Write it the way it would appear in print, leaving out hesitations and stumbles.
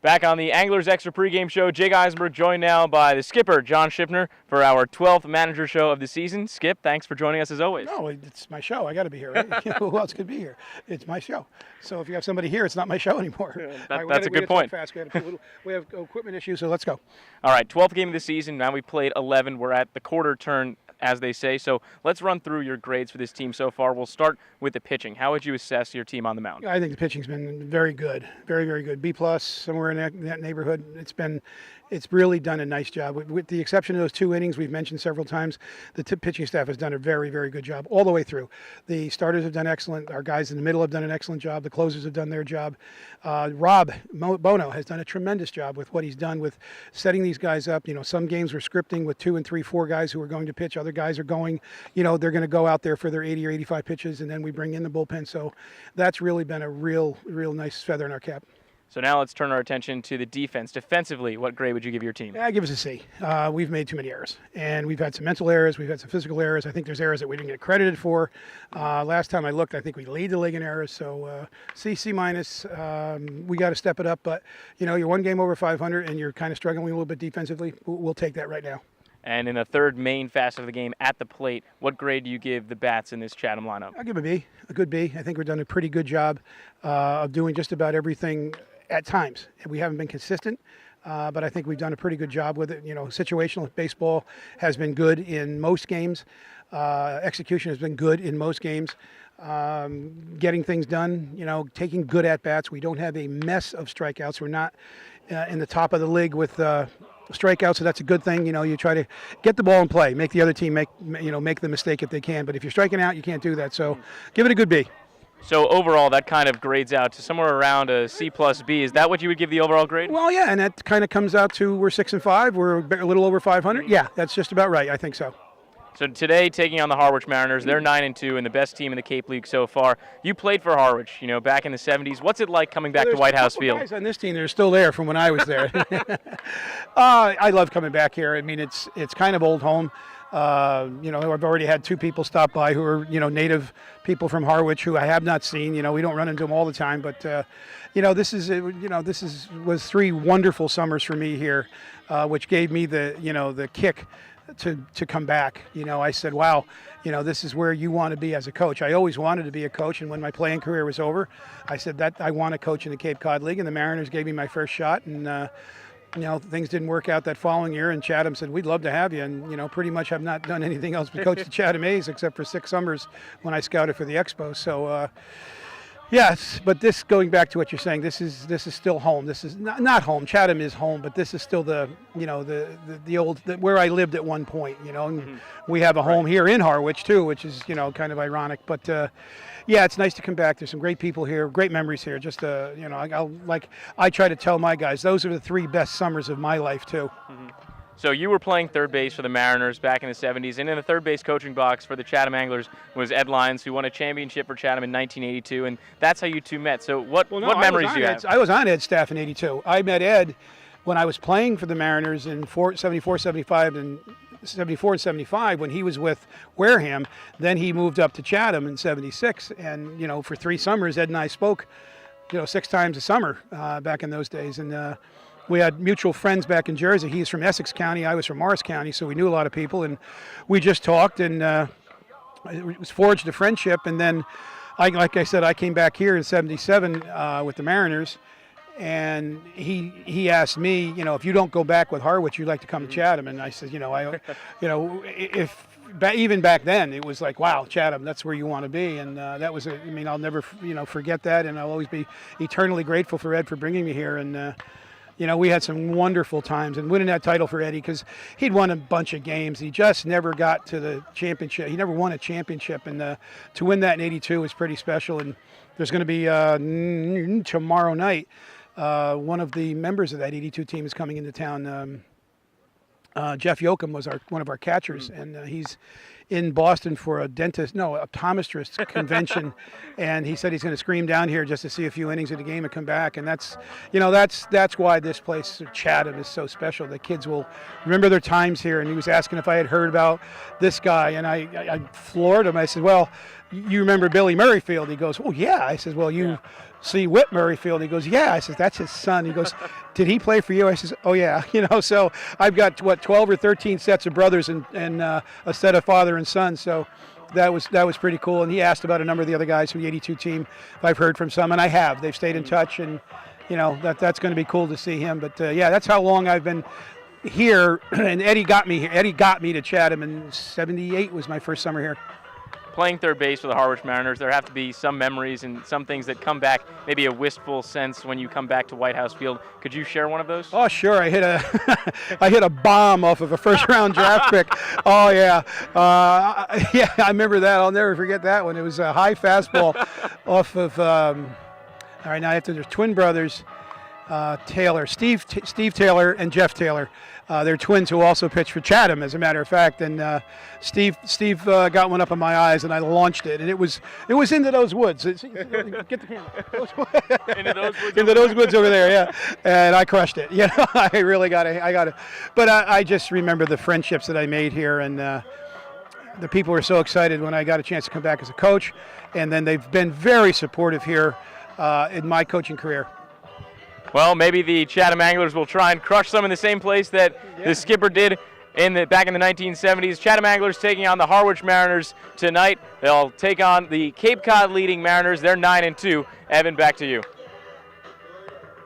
Back on the Anglers Extra pregame show, Jake Eisenberg joined now by the skipper, John Schiffner, for our 12th manager show of the season. Skip, thanks for joining us as always. No, it's my show. I got to be here, right? Who else could be here? It's my show. So if you have somebody here, it's not my show anymore. That's a good point. Fast. We have equipment issues, so let's go. All right, 12th game of the season. Now we played 11. We're at the quarter turn, as they say. So let's run through your grades for this team so far. We'll start with the pitching. How would you assess your team on the mound? I think the pitching's been very good, very, very good. B+, somewhere in that neighborhood. It's really done a nice job. With the exception of those 2 innings we've mentioned several times, the pitching staff has done a very, very good job all the way through. The starters have done excellent. Our guys in the middle have done an excellent job. The closers have done their job. Rob Bono has done a tremendous job with what he's done with setting these guys up. You know, some games we're scripting with 2 and 3, 4 guys who are going to pitch. Other guys are going, they're going to go out there for their 80 or 85 pitches, and then we bring in the bullpen. So that's really been a real nice feather in our cap. So now let's turn our attention to the defense. Defensively, what grade would you give your team? I give us a C. We've made too many errors, and we've had some mental errors. We've had some physical errors. I think there's errors that we didn't get credited for. Last time I looked, I think we lead the league in errors. So C minus. We got to step it up. But you're 1 game over 500, and you're kind of struggling a little bit defensively. We'll take that right now. And in the third main facet of the game, at the plate, what grade do you give the bats in this Chatham lineup? I'll give a B, a good B. I think we've done a pretty good job of doing just about everything at times. We haven't been consistent, but I think we've done a pretty good job with it. Situational baseball has been good in most games. Execution has been good in most games. Getting things done, taking good at-bats. We don't have a mess of strikeouts. We're not in the top of the league with strikeouts, so that's a good thing. You try to get the ball in play, make the other team make the mistake if they can. But if you're striking out, you can't do that. So give it a good B. So overall, that kind of grades out to somewhere around a C plus B. Is that what you would give the overall grade? Well, yeah, and that kind of comes out to we're 6 and 5. We're a little over 500. Yeah, that's just about right. I think so. So today, taking on the Harwich Mariners, they're 9-2 and the best team in the Cape League so far. You played for Harwich, back in the 70s. What's it like coming back to White House Field? Guys on this team, they're still there from when I was there. I love coming back here. I mean, it's kind of old home. I've already had 2 people stop by who are, native people from Harwich who I have not seen. We don't run into them all the time, but this was 3 wonderful summers for me here, which gave me the kick to come back. I said, wow, this is where you want to be as a coach. I always wanted to be a coach, and when my playing career was over, I said that I want to coach in the Cape Cod League, and the Mariners gave me my first shot, and things didn't work out that following year, and Chatham said, we'd love to have you, and pretty much have not done anything else but coach the Chatham A's except for 6 summers when I scouted for the Expos. So, yes, but this, going back to what you're saying, this is still home. This is not home. Chatham is home, but this is still the old where I lived at one point. And we have a home here in Harwich too, which is kind of ironic. But yeah, it's nice to come back. There's some great people here, great memories here. Just I try to tell my guys, those are the 3 best summers of my life too. So you were playing third base for the Mariners back in the 70s, and in the third base coaching box for the Chatham Anglers was Ed Lyons, who won a championship for Chatham in 1982, and that's how you 2 met. So what memories do you have? I was on Ed's staff in 82. I met Ed when I was playing for the Mariners in 74, 75, and 74 and 75 when he was with Wareham. Then he moved up to Chatham in 76, and for 3 summers, Ed and I spoke 6 times a summer back in those days, and we had mutual friends back in Jersey. He's from Essex County. I was from Morris County, so we knew a lot of people. And we just talked, and it was forged a friendship. And then, like I said, I came back here in '77 with the Mariners, and he asked me, if you don't go back with Harwich, you'd like to come to Chatham. And I said, even back then, it was like, wow, Chatham, that's where you want to be. And that was, I'll never, forget that, and I'll always be eternally grateful for Ed for bringing me here. And we had some wonderful times, and winning that title for Eddie, because he'd won a bunch of games. He just never got to the championship. He never won a championship, and to win that in '82 was pretty special. And there's going to be tomorrow night, one of the members of that '82 team is coming into town. Jeff Yoakum was one of our catchers, and he's in Boston for a optometrist convention, and he said he's going to scream down here just to see a few innings of the game and come back. And that's why this place, Chatham, is so special. The kids will remember their times here. And he was asking if I had heard about this guy, and I floored him. I said, well, you remember Billy Murrayfield? He goes, oh yeah. I said, well, you see Whit Murrayfield? He goes, yeah. I said, that's his son. He goes, did he play for you? I says, oh yeah. So I've got 12 or 13 sets of brothers and a set of father and son. So that was pretty cool. And he asked about a number of the other guys from the '82 team. If I've heard from some, and I have. They've stayed in touch, and that's going to be cool to see him. But yeah, that's how long I've been here. And Eddie got me here. Eddie got me to Chatham in '78 was my first summer here. Playing third base for the Harwich Mariners, there have to be some memories and some things that come back, maybe a wistful sense when you come back to White House Field. Could you share one of those? Oh, sure. I hit a bomb off of a first-round draft pick. Oh, yeah. Yeah, I remember that. I'll never forget that one. It was a high fastball off of, all right, now there's twin brothers, Taylor, Steve Taylor and Jeff Taylor. They're twins who also pitched for Chatham, as a matter of fact. And Steve got one up in my eyes, and I launched it, and it was into those woods. Get the camera. Into those woods over there, yeah. And I crushed it. I really got it. But I just remember the friendships that I made here, and the people were so excited when I got a chance to come back as a coach, and then they've been very supportive here in my coaching career. Well, maybe the Chatham Anglers will try and crush some in the same place that the skipper did back in the 1970s. Chatham Anglers taking on the Harwich Mariners tonight. They'll take on the Cape Cod leading Mariners. They're 9-2. Evan, back to you.